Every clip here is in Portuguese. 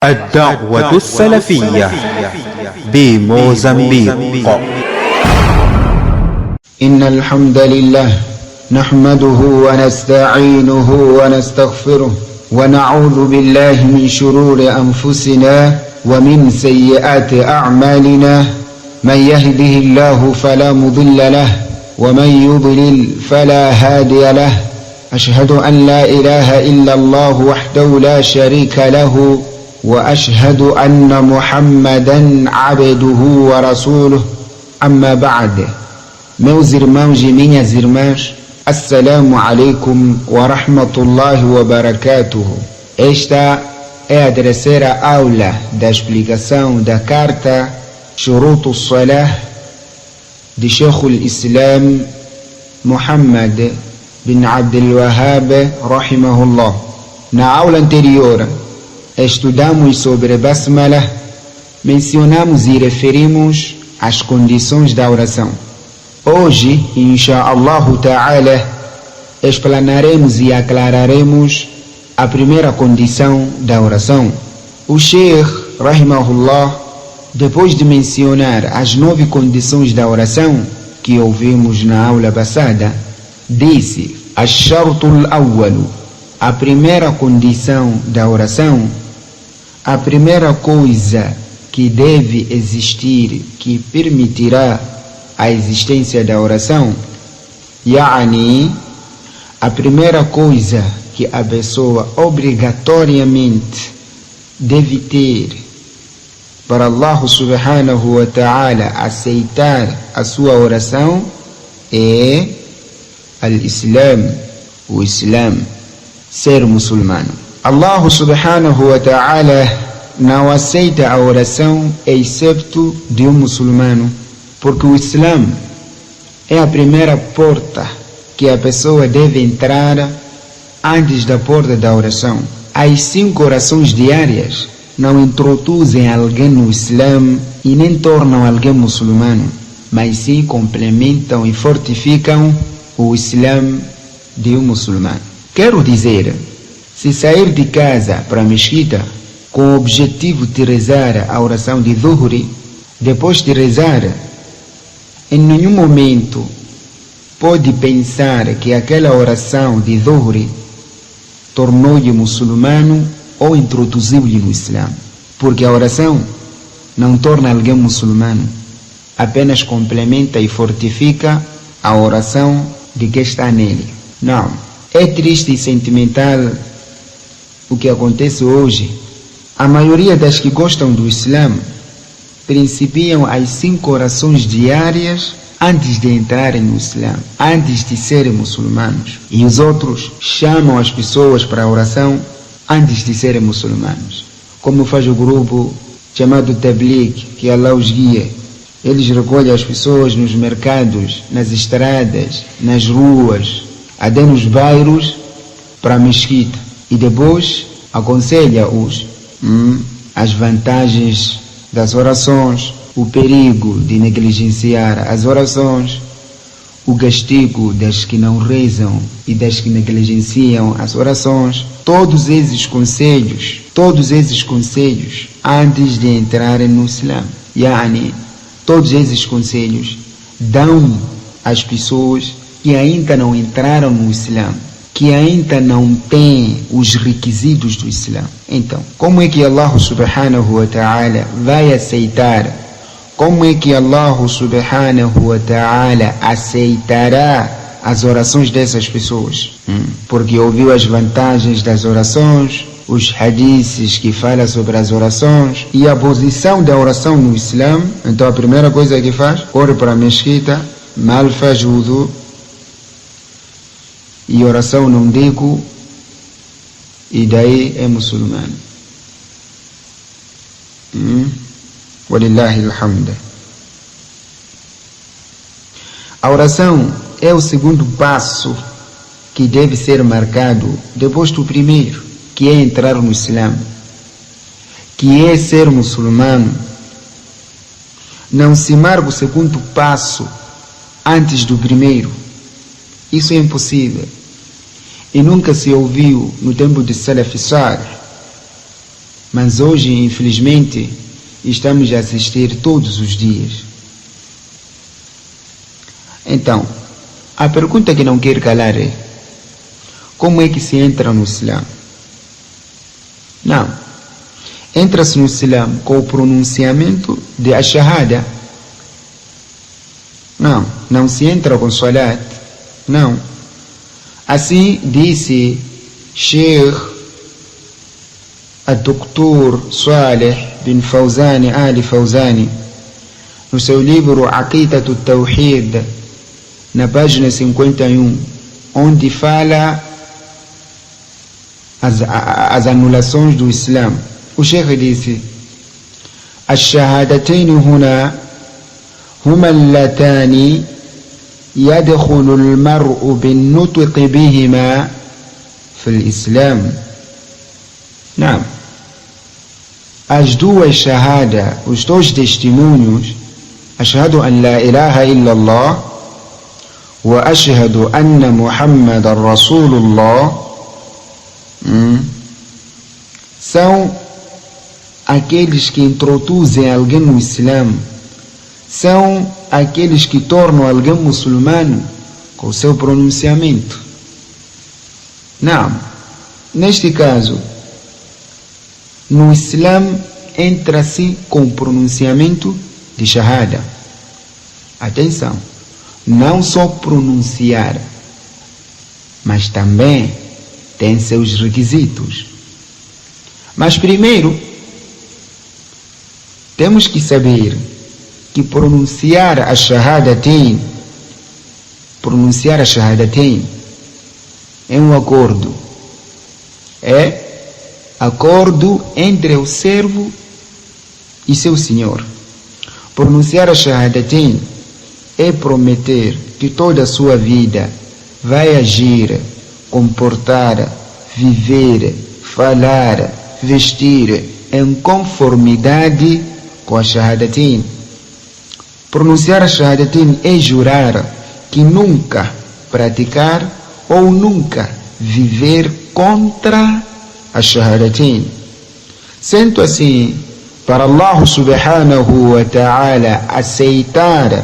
الدعوة السلفية بموزمبيق. إن الحمد لله نحمده ونستعينه ونستغفره ونعوذ بالله من شرور أنفسنا ومن سيئات أعمالنا. من يهده الله فلا مضل له ومن يضلل فلا هادي له. أشهد أن لا إله إلا الله وحده لا شريك له وأشهد أن محمدا عبده ورسوله. أما بعد. Meus irmãos e minhas irmãs, Assalamu alaikum wa rahmatullahi wa barakatuh. Esta é a terceira aula da explicação da carta Shurut al-Salah de Sheikh al-Islam Muhammad bin Abdul Wahhab rahimahullah. Na aula anterior estudamos sobre Basmala, mencionamos e referimos as condições da oração. Hoje, insha'Allah ta'ala, explanaremos e aclararemos a primeira condição da oração. O Sheikh, rahimahullah, depois de mencionar as 9 condições da oração que ouvimos na aula passada, disse: Ash-shartul awwalu, a primeira condição da oração, a primeira coisa que deve existir, que permitirá a existência da oração, yani, a primeira coisa que a pessoa obrigatoriamente deve ter para Allah subhanahu wa ta'ala aceitar a sua oração é al-Islam, o Islam, ser muçulmano. Allah subhanahu wa ta'ala não aceita a oração excepto de um muçulmano, porque o Islã é a primeira porta que a pessoa deve entrar antes da porta da oração. As 5 orações diárias não introduzem alguém no Islã e nem tornam alguém muçulmano, mas sim complementam e fortificam o Islã de um muçulmano. Quero dizer, se sair de casa para a mesquita com o objetivo de rezar a oração de Dhuhri, depois de rezar, em nenhum momento pode pensar que aquela oração de Dhuhri tornou-lhe muçulmano ou introduziu-lhe no Islã, porque a oração não torna alguém muçulmano, apenas complementa e fortifica a oração de quem está nele. Não, é triste e sentimental o que acontece hoje. A maioria das que gostam do Islã principiam as 5 orações diárias antes de entrarem no Islã, antes de serem muçulmanos. E os outros chamam as pessoas para a oração antes de serem muçulmanos. Como faz o grupo chamado Tabligh, que Allah os guia. Eles recolhem as pessoas nos mercados, nas estradas, nas ruas, até nos bairros, para a mesquita. E depois aconselha-os as vantagens das orações, o perigo de negligenciar as orações, o castigo das que não rezam e das que negligenciam as orações. Todos esses conselhos antes de entrarem no Islã. Yani, todos esses conselhos dão às pessoas que ainda não entraram no Islã, que ainda não têm os requisitos do Islã. Então, como é que Allah subhanahu wa ta'ala vai aceitar? Como é que Allah subhanahu wa ta'ala aceitará as orações dessas pessoas? Porque ouviu as vantagens das orações, os hadiths que falam sobre as orações e a posição da oração no Islã. Então a primeira coisa que faz, corre para a mesquita, mal faz wudu, e oração não digo, e daí é muçulmano. Walillahi alhamd. A oração é o segundo passo que deve ser marcado depois do primeiro, que é entrar no Islã, que é ser muçulmano. Não se marca o segundo passo antes do primeiro. Isso é impossível. E nunca se ouviu no tempo de Salaf Salih mas hoje, infelizmente, estamos a assistir todos os dias. Então, a pergunta que não quer calar é: como é que se entra no Islã? Não. Entra-se no Islã com o pronunciamento de Ash-Shahada. Não se entra com Salat. Não. Assim disse Sheikh Dr. Saleh bin Fawzan Ali Fawzani no seu livro Aqidat al-Tawhid, na página 51, onde fala as anulações do Islã. O Sheikh disse: الشهادتين هنا هما اللتان يدخل المرء بالنطق بهما في الإسلام. Não. As duas shahadas, os dois testemunhos, ashhadu an la ilaha illallah wa ashhadu anna Muhammadan Rasulullah, são aqueles que introduzem alguém no Islã, são aqueles que tornam alguém muçulmano com o seu pronunciamento. Não. Neste caso, no Islã entra-se com o pronunciamento de Shahada. Atenção, não só pronunciar, mas também tem seus requisitos. Mas primeiro, temos que saber que pronunciar a Shahadatain é um acordo. É acordo entre o servo e seu senhor. Pronunciar a Shahadatain é prometer que toda a sua vida vai agir, comportar, viver, falar, vestir em conformidade com a Shahadatain. Pronunciar a Shahadatain é jurar que nunca praticar ou nunca viver contra a Shahadatain. Sendo assim, para Allah subhanahu wa ta'ala aceitar,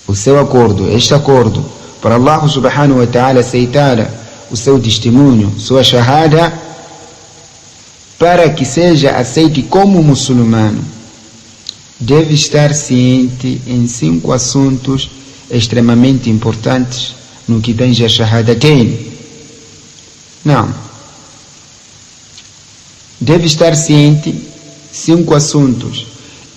o seu acordo, este acordo, para Allah subhanahu wa ta'ala aceitar o seu testemunho, sua shahada, para que seja aceite como muçulmano, deve estar ciente em 5 assuntos extremamente importantes no que tange a Shahadatain. Não. Deve estar ciente 5 assuntos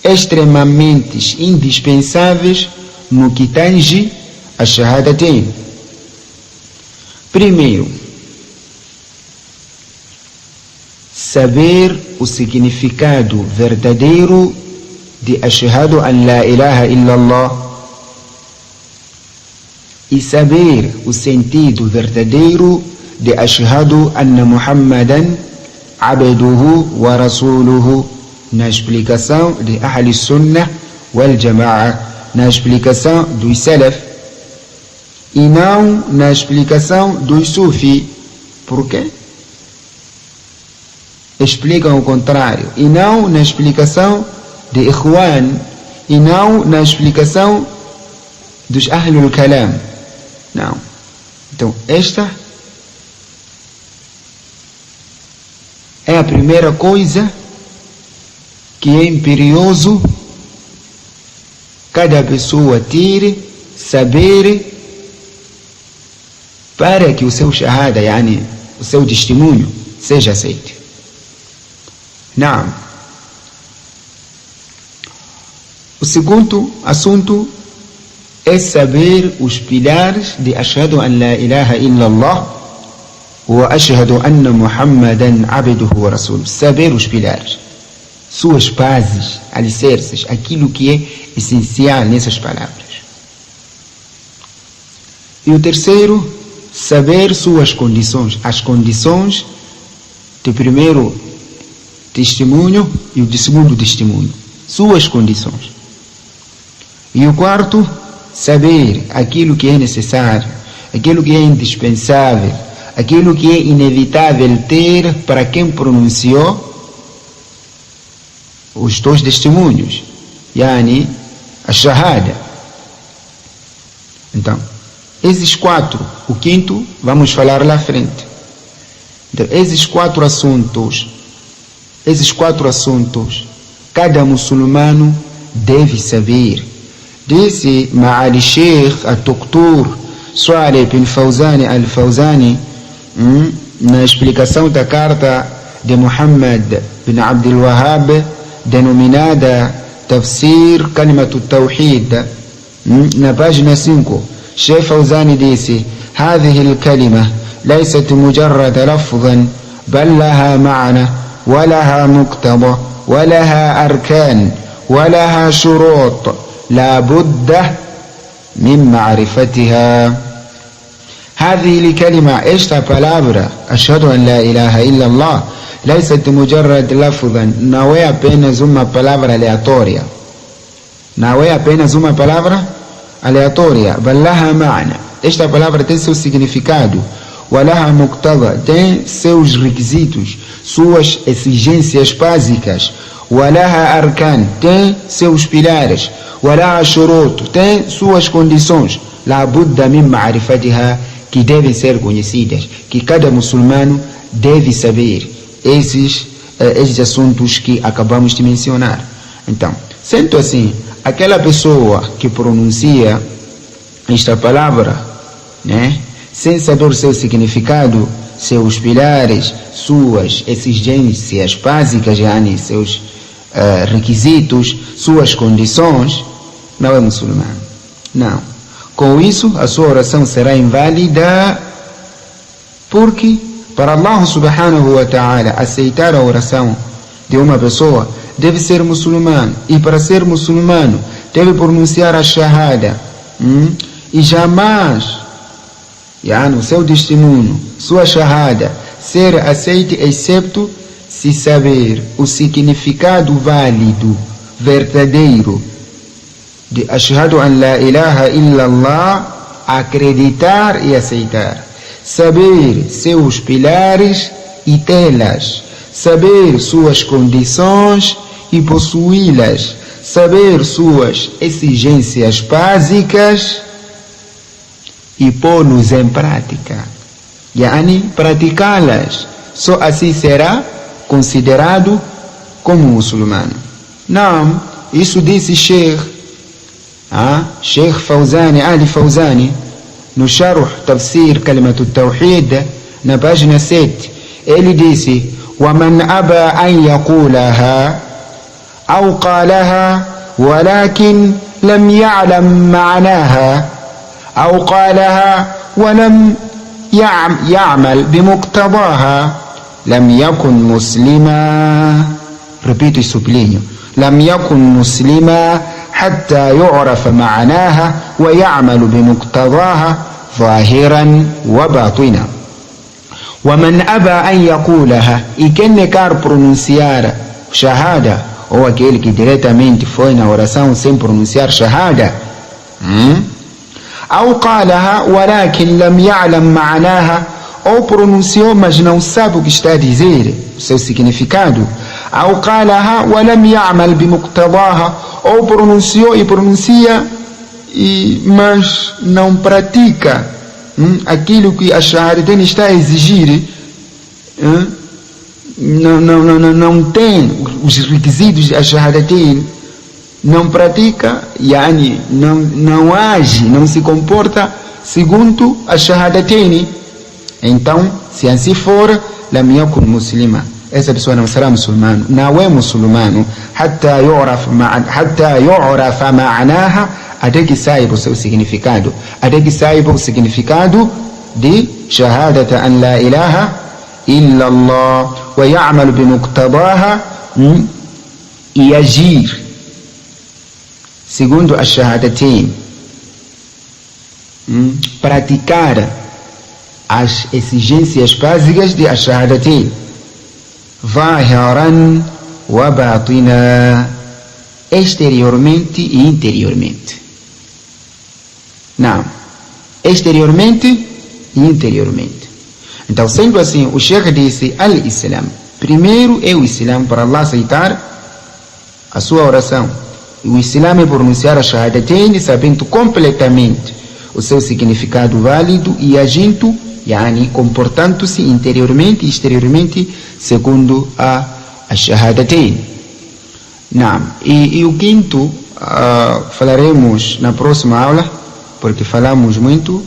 extremamente indispensáveis no que tange a Shahadatain. Primeiro, saber o significado verdadeiro de Ashhadu an la ilaha illallah e saber o sentido verdadeiro de Ashhadu anna Muhammadan abduhu wa rasuluhu, na explicação de Ahl Sunnah wal Jama'a, na explicação dos Salaf, e não na explicação dos Sufi. Por quê? Explicam o contrário. E não na explicação de Ikhwan, e não na explicação dos Ahlul Kalam. Não. Então, esta é a primeira coisa que é imperioso cada pessoa ter, saber, para que o seu shahada, o seu testemunho, seja aceito. Não. O segundo assunto é saber os pilares de Ashhadu an la ilaha illallah wa ashhadu anna Muhammadan abduhu wa rasuluhu. Saber os pilares, suas bases, alicerces, aquilo que é essencial nessas palavras. E o terceiro, saber suas condições, as condições do primeiro testemunho e o de segundo testemunho, suas condições. E o quarto, saber aquilo que é necessário, aquilo que é indispensável, aquilo que é inevitável ter para quem pronunciou os dois testemunhos, yani a shahada. Então, esses quatro, o quinto vamos falar lá à frente. Então, esses quatro assuntos, cada muçulmano deve saber. Disse Ma'ali Sheikh Al-Doktor Saleh bin Fawzan Al-Fawzani, na explicação da carta de Muhammad bin Abdul Wahhab, denominada Tafsir Kalimat Tawhid, na página 5, Sheikh Fawzani disse: هذه الكلمة ليست مجرد لفظا بل لها معنى ولها مقتضى ولها أركان ولها شروط لا بد من معرفتها. هذه الكلمة esta palavra أشهد أن لا إله إلا الله ليست مجرد لفظا, não é apenas uma palavra aleatória, não é apenas uma palavra aleatória, بل لها معنى, esta palavra tem seu significado, ولها مقتضى, tem seus requisitos, suas exigências básicas, ولها أركان, tem seus pilares, ولها شروط, tem suas condições, لا بد من معرفتها, que devem ser conhecidas, que cada muçulmano deve saber esses assuntos que acabamos de mencionar. Então, sendo assim, aquela pessoa que pronuncia esta palavra, né, sem saber seu significado, seus pilares, suas exigências básicas, yani seus requisitos, suas condições, não é muçulmano. Não. Com isso, a sua oração será inválida, porque para Allah subhanahu wa ta'ala aceitar a oração de uma pessoa, deve ser muçulmano, e para ser muçulmano deve pronunciar a shahada, e jamais, no seu testemunho, sua shahada ser aceite excepto se saber o significado válido, verdadeiro de ashhadu an la ilaha illallah, acreditar e aceitar, saber seus pilares e telas, saber suas condições e possuí-las, saber suas exigências básicas e pô-los em prática, yani praticá-las. Só assim será considerado como muçulmano. Não, isso disse Sheikh Fawzani Ali Fawzani no Sharh Tafsir Kalimat Tawhid, na página 7. Ele disse: ومن أبى أن يقولها أو قالها ولكن لم يعلم معناها أو قالها ولم يعمل بمقتضاها لم يكن مسلما. Repito e sublinho: لم يكن مسلما حتى يعرف معناها ويعمل بمقتضاها ظاهرا وباطنا. ومن أبى أن يقولها, e quem negar pronunciar shahada, ou aquele que diretamente foi na oração sem pronunciar shahada, أو قالها ولكن لم يعلم معناها, ou pronunciou mas não sabe o que está a dizer, o seu significado, أو قالها ولم يعمل بمقتضاها, ou pronunciou e pronuncia mas não pratica aquilo que a shahadatain está a exigir, não tem os requisitos da shahadatain, não pratica, yani não age, não se comporta segundo a shahadatain, então se assim for, lam yakun muslima, essa pessoa não será muçulmano, não é muçulmano, hatta yu'rafa ma'naha, até que saiba o seu significado, até que saiba o significado de shahadata an la ilaha illa Allah wa ya'malu bi muqtadaha, e agir segundo a shahadatain, praticar as exigências básicas de a shahadatain, zahiran wa batina, exteriormente e interiormente. Não. Exteriormente e interiormente. Então, sendo assim, o Sheikh disse al-Islam. Primeiro é o Islam para Allah aceitar a sua oração. O Islam é pronunciar a Shahadatain sabendo completamente o seu significado válido e agindo, comportando-se interiormente e exteriormente segundo a Shahadatain. E o quinto falaremos na próxima aula, porque falamos muito.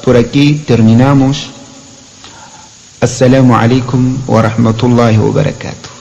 Por aqui terminamos. Assalamu alaikum wa rahmatullahi wa barakatuh.